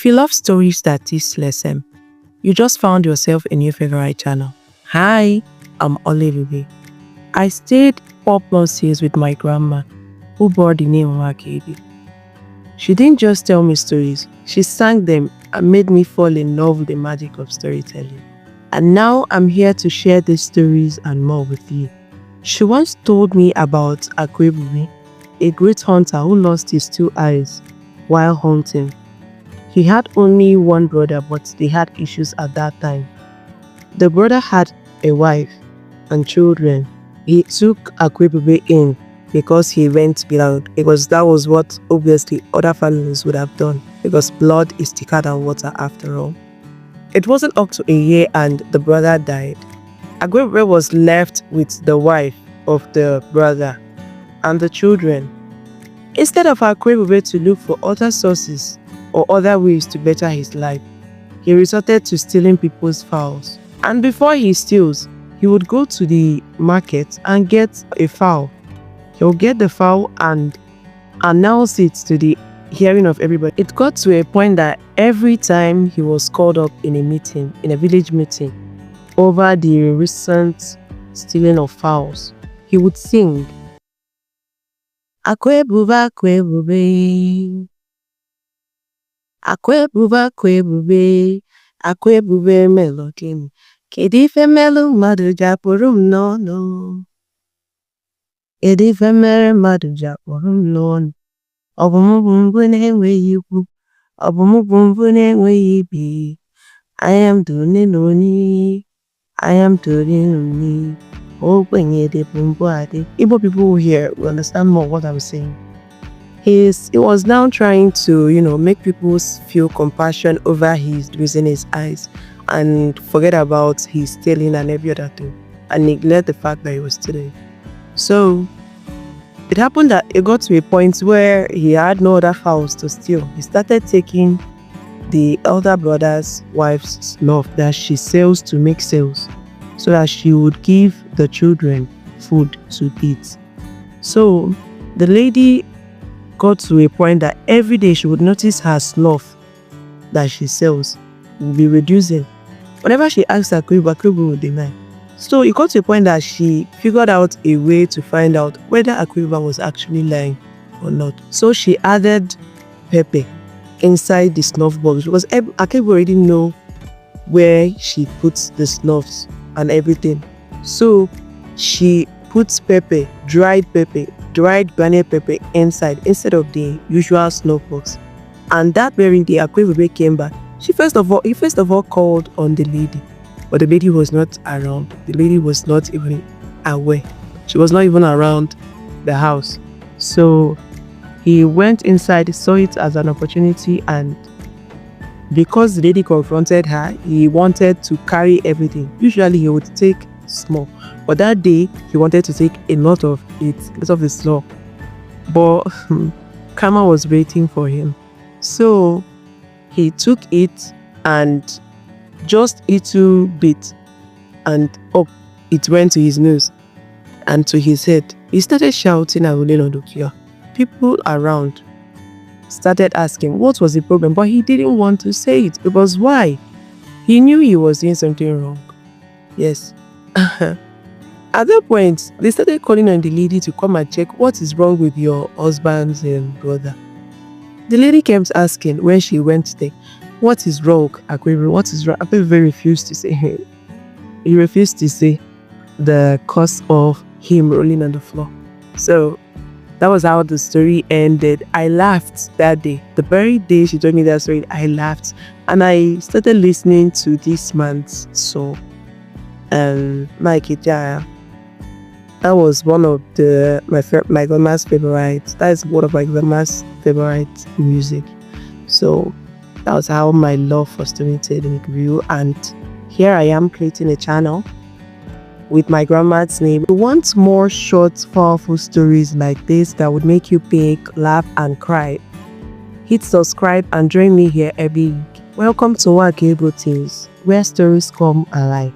If you love stories that teach lesson, you just found yourself a new favorite channel. Hi, I'm Reby. I stayed 4+ years with my grandma, who bore the name Nwakaego. She didn't just tell me stories, she sang them and made me fall in love with the magic of storytelling. And now I'm here to share these stories and more with you. She once told me about Nwakaego, a great hunter who lost his 2 eyes while hunting. He had only one brother, but they had issues at that time. The brother had a wife and children. He took Nwakaego in because he went blind, because that was what obviously other families would have done, because blood is thicker than water after all. It wasn't up to a year and the brother died. Nwakaego was left with the wife of the brother and the children. Instead of Nwakaego to look for other sources or other ways to better his life, he resorted to stealing people's fowls. And before he steals, he would go to the market and get a fowl. He'll get the fowl and announce it to the hearing of everybody. It got to a point that every time he was called up in a meeting, in a village meeting, over the recent stealing of fowls, he would sing, Nwakaego, Nwakaego, Nwakaego, Nwakaego melody. Kedife melu mmadụ jakpụrụ m n'ọnụ. Kedife mere mmadụ jakpụrụ m n'ọnụ. Ọ bụ mụ bụ mbụ na-enweghị ikwu. Ọ bụ mụ bụ mbụ na-enweghị ibe. I am the only. I am the only. Ogbenye dị bụ mbụ adị. Igbo people here will understand more what I'm saying. He was now trying to, make people feel compassion over his losing his eyes and forget about his stealing and every other thing and neglect the fact that he was stealing. So it happened that it got to a point where he had no other fowls to steal. He started taking the elder brother's wife's love that she sells to make sales so that she would give the children food to eat. So the lady got to a point that every day she would notice her slough that she sells would be reducing. Whenever she asked Nwakaego would deny. So it got to a point that she figured out a way to find out whether Nwakaego was actually lying or not. So she added pepper inside the snuff box because Nwakaego already know where she puts the snuffs and everything. So she puts pepper, dried granite pepper inside instead of the usual snuff box. And that very day, Nwakaego came back. He first of all called on the lady, but the lady was not around. The lady was not even aware. She was not even around the house. So he went inside, saw it as an opportunity, and because the lady confronted her, he wanted to carry everything. Usually he would take small, but that day he wanted to take a lot of it, a lot of the slaw. But karma was waiting for him. So he took it and just a little bit, and up it went to his nose and to his head. He started shouting Awulelodokia. People around started asking what was the problem, but he didn't want to say it because why? He knew he was doing something wrong. Yes. At that point, they started calling on the lady to come and check what is wrong with your husband's brother. The lady kept asking when she went there, what is wrong, Nwakaego? What is wrong? Nwakaego refused to say. He refused to say the cause of him rolling on the floor. So that was how the story ended. I laughed that day. The very day she told me that story, I laughed. And I started listening to this man's song, Mike Ijaya. That was one of my grandma's favorite. That is one of my grandma's favorite music. So that was how my love for storytelling grew. And here I am creating a channel with my grandma's name. If you want more short, powerful stories like this that would make you think, laugh, and cry, hit subscribe and join me here every week. Welcome to Nwakaego Tales, where stories come alive.